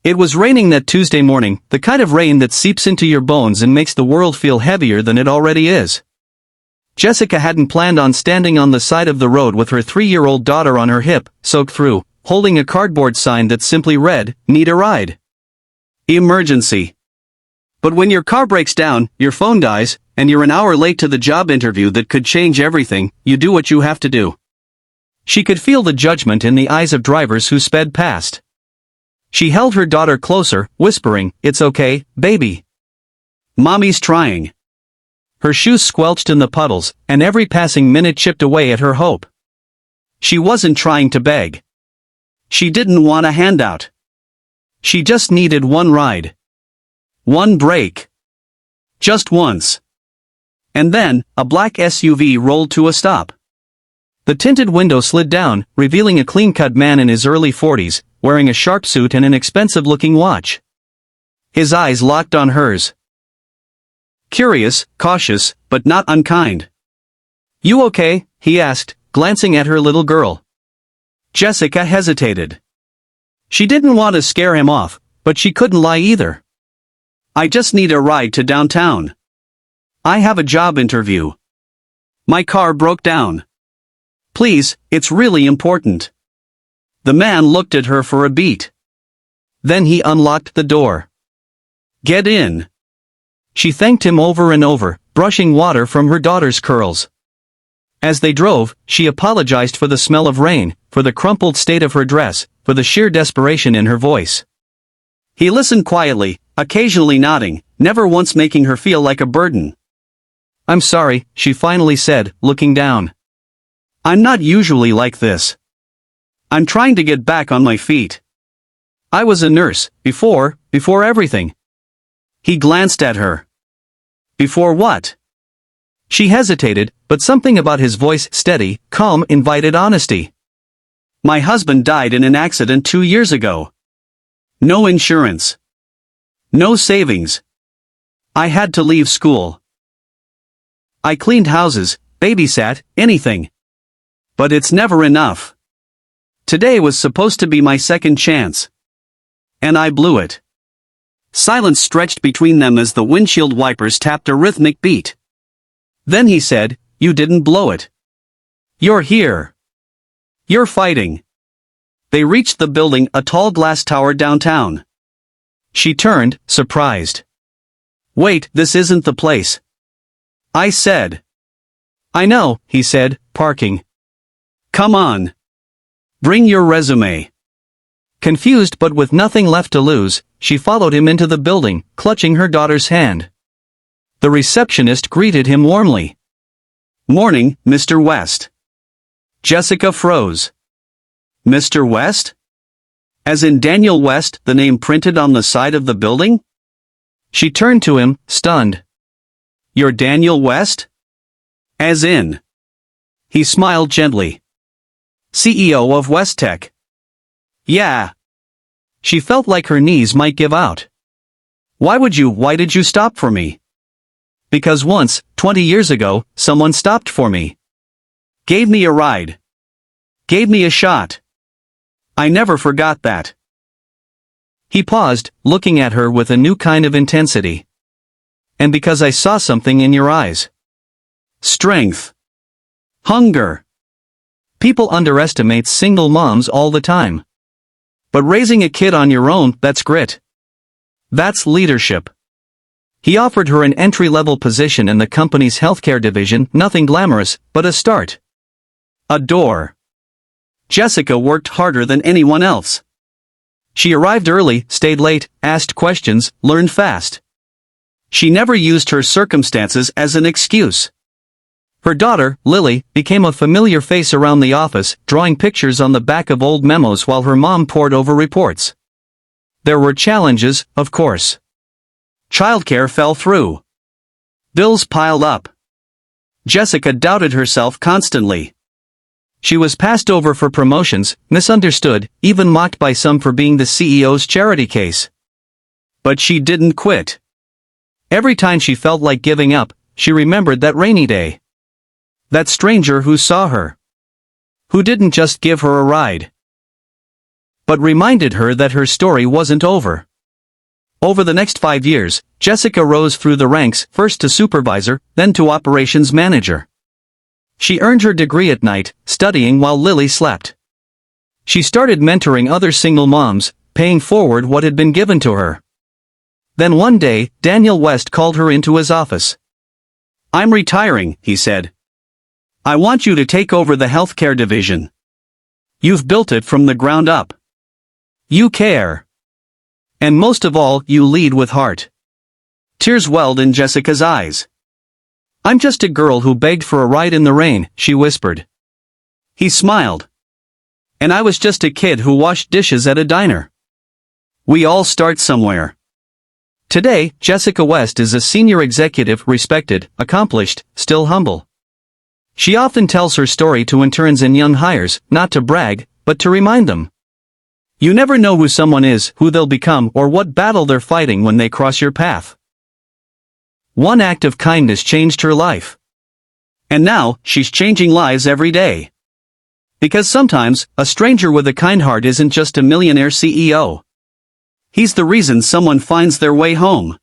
It was raining that Tuesday morning, the kind of rain that seeps into your bones and makes the world feel heavier than it already is. Jessica hadn't planned on standing on the side of the road with her 3-year-old daughter on her hip, soaked through, holding a cardboard sign that simply read, "Need a ride? Emergency." But when your car breaks down, your phone dies, and you're an hour late to the job interview that could change everything, you do what you have to do. She could feel the judgment in the eyes of drivers who sped past. She held her daughter closer, whispering, "It's okay, baby. Mommy's trying." Her shoes squelched in the puddles, and every passing minute chipped away at her hope. She wasn't trying to beg. She didn't want a handout. She just needed one ride. One break. Just once. And then, a black SUV rolled to a stop. The tinted window slid down, revealing a clean-cut man in his early 40s, wearing a sharp suit and an expensive-looking watch. His eyes locked on hers. Curious, cautious, but not unkind. "You okay?" he asked, glancing at her little girl. Jessica hesitated. She didn't want to scare him off, but she couldn't lie either. "I just need a ride to downtown. I have a job interview. My car broke down. Please, it's really important." The man looked at her for a beat. Then he unlocked the door. "Get in." She thanked him over and over, brushing water from her daughter's curls. As they drove, she apologized for the smell of rain, for the crumpled state of her dress, for the sheer desperation in her voice. He listened quietly, occasionally nodding, never once making her feel like a burden. "I'm sorry," she finally said, looking down. "I'm not usually like this. I'm trying to get back on my feet. I was a nurse, before everything." He glanced at her. "Before what?" She hesitated, but something about his voice, steady, calm, invited honesty. "My husband died in an accident 2 years ago. No insurance. No savings. I had to leave school. I cleaned houses, babysat, anything. But it's never enough. Today was supposed to be my second chance. And I blew it." Silence stretched between them as the windshield wipers tapped a rhythmic beat. Then he said, "You didn't blow it. You're here. You're fighting." They reached the building, a tall glass tower downtown. She turned, surprised. "Wait, this isn't the place." I said. "I know," he said, parking. "Come on. Bring your resume." Confused but with nothing left to lose, she followed him into the building, clutching her daughter's hand. The receptionist greeted him warmly. "Morning, Mr. West." Jessica froze. "Mr. West? As in Daniel West, the name printed on the side of the building?" She turned to him, stunned. "You're Daniel West? As in?" He smiled gently. "CEO of Westtech." "Yeah." She felt like her knees might give out. Why did you stop for me?" "Because once, 20 years ago, someone stopped for me. Gave me a ride. Gave me a shot. I never forgot that." He paused, looking at her with a new kind of intensity. "And because I saw something in your eyes. Strength. Hunger. People underestimate single moms all the time. But raising a kid on your own, that's grit. That's leadership." He offered her an entry-level position in the company's healthcare division, nothing glamorous, but a start. A door. Jessica worked harder than anyone else. She arrived early, stayed late, asked questions, learned fast. She never used her circumstances as an excuse. Her daughter, Lily, became a familiar face around the office, drawing pictures on the back of old memos while her mom pored over reports. There were challenges, of course. Childcare fell through. Bills piled up. Jessica doubted herself constantly. She was passed over for promotions, misunderstood, even mocked by some for being the CEO's charity case. But she didn't quit. Every time she felt like giving up, she remembered that rainy day. That stranger who saw her. Who didn't just give her a ride. but reminded her that her story wasn't over. Over the next 5 years, Jessica rose through the ranks, first to supervisor, then to operations manager. She earned her degree at night, studying while Lily slept. She started mentoring other single moms, paying forward what had been given to her. Then one day, Daniel West called her into his office. "I'm retiring," he said. "I want you to take over the healthcare division. You've built it from the ground up. You care. And most of all, you lead with heart." Tears welled in Jessica's eyes. "I'm just a girl who begged for a ride in the rain," she whispered. He smiled. "And I was just a kid who washed dishes at a diner. We all start somewhere." Today, Jessica West is a senior executive, respected, accomplished, still humble. She often tells her story to interns and young hires, not to brag, but to remind them. You never know who someone is, who they'll become, or what battle they're fighting when they cross your path. One act of kindness changed her life. And now, she's changing lives every day. Because sometimes, a stranger with a kind heart isn't just a millionaire CEO. He's the reason someone finds their way home.